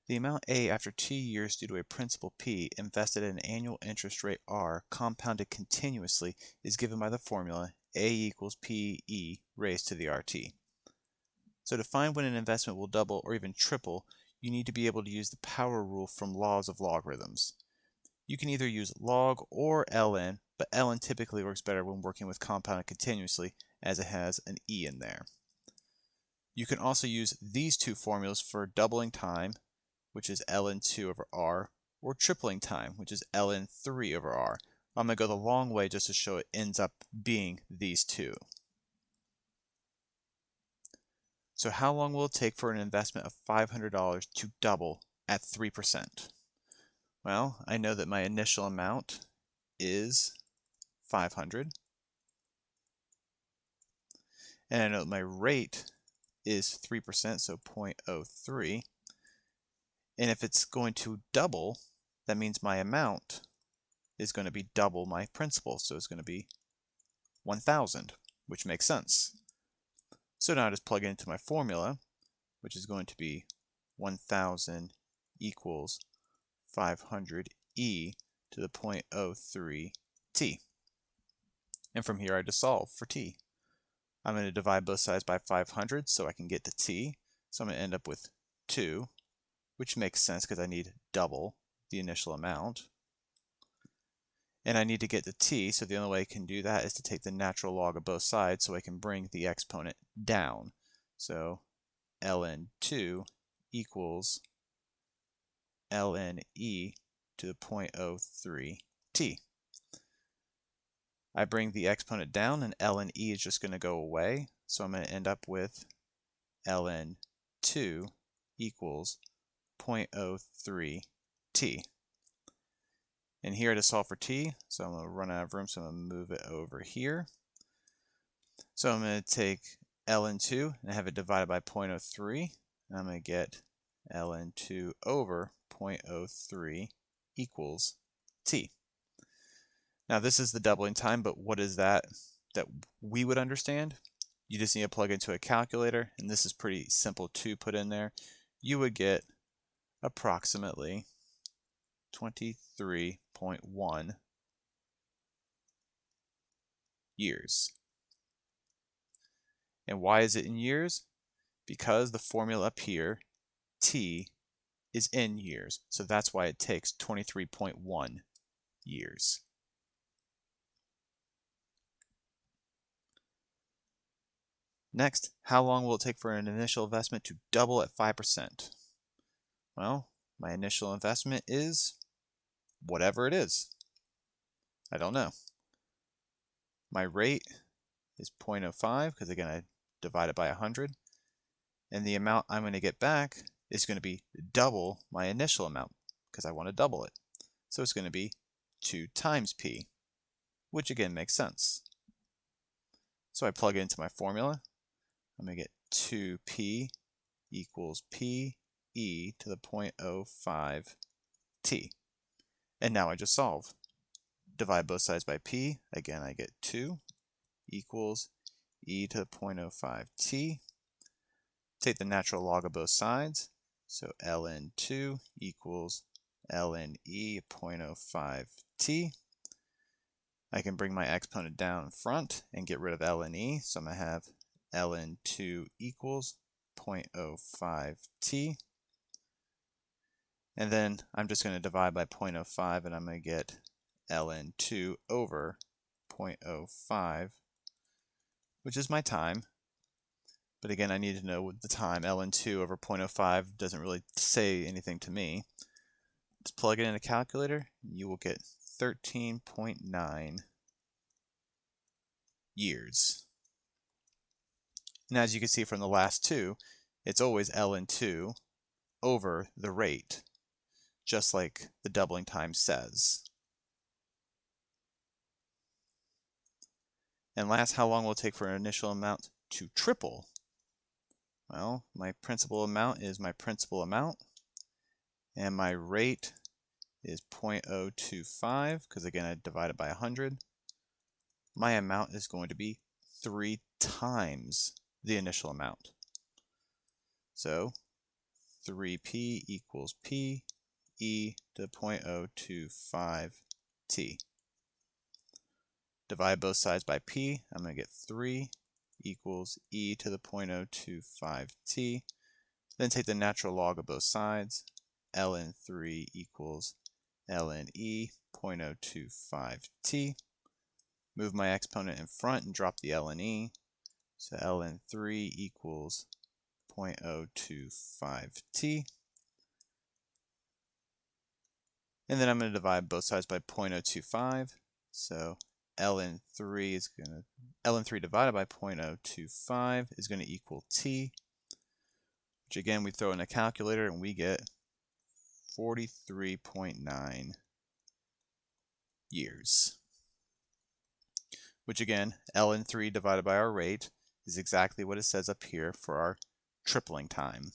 The amount A after t years due to a principal P invested at an annual interest rate R compounded continuously is given by the formula A equals PE raised to the RT. So to find when an investment will double or even triple, you need to be able to use the power rule from laws of logarithms. You can either use log or ln, but ln typically works better when working with compounded continuously as it has an e in there. You can also use these two formulas for doubling time, which is ln 2 over r, or tripling time, which is ln 3 over r. I'm going to go the long way just to show it ends up being these two. So how long will it take for an investment of $500 to double at 3%? Well, I know that my initial amount is 500, and I know that my rate is 3%, so 0.03. And if it's going to double, that means my amount is going to be double my principal, so it's going to be 1,000, which makes sense. So now I just plug it into my formula, which is going to be 1,000 equals 500e to the 0.03t. And from here I just solve for t. I'm going to divide both sides by 500 so I can get to t. So I'm going to end up with 2, which makes sense because I need double the initial amount. And I need to get to t, so the only way I can do that is to take the natural log of both sides so I can bring the exponent down. So ln 2 equals ln e to the 0.03t. I bring the exponent down and ln e is just going to go away, so I'm going to end up with ln 2 equals 0.03t. And here to solve for t, so I'm going to run out of room, so I'm going to move it over here. So I'm going to take ln 2 and have it divided by 0.03, and I'm going to get ln 2 over 0.03 equals t. Now this is the doubling time, but what is that we would understand? You just need to plug into a calculator, and this is pretty simple to put in there. You would get approximately 23.1 years. And why is it in years? Because the formula up here, t, is in years. So that's why it takes 23.1 years. Next, how long will it take for an initial investment to double at 5%? Well, my initial investment is whatever it is. I don't know. My rate is 0.05 because again I divide it by 100, and the amount I'm going to get back is going to be double my initial amount because I want to double it. So it's going to be 2 times p, which again makes sense. So I plug it into my formula. I'm going to get 2p equals p e to the 0.05 t. And now I just solve. Divide both sides by p. Again, I get 2 equals e to the 0.05 t. Take the natural log of both sides. So ln 2 equals ln e 0.05 t. I can bring my exponent down in front and get rid of ln e. So I'm going to have ln 2 equals 0.05 t. And then I'm just going to divide by 0.05 and I'm going to get ln 2 over 0.05, which is my time. But again, I need to know the time. ln 2 over 0.05 doesn't really say anything to me. Just plug it in a calculator, and you will get 13.9 years. And as you can see from the last two, it's always ln 2 over the rate, just like the doubling time says. And last, how long will it take for an initial amount to triple? Well, my principal amount is my principal amount, and my rate is 0.025, because again I divided by 100. My amount is going to be 3 times the initial amount. So 3p equals p e to the 0.025 t. Divide both sides by p. I'm going to get 3 equals e to the 0.025 t. Then take the natural log of both sides. ln 3 equals ln e 0.025 t. Move my exponent in front and drop the ln e. So ln 3 equals 0.025 t. And then I'm going to divide both sides by 0.025. So ln 3 divided by 0.025 is going to equal t, which again we throw in a calculator and we get 43.9 years. Which again, ln 3 divided by our rate is exactly what it says up here for our tripling time.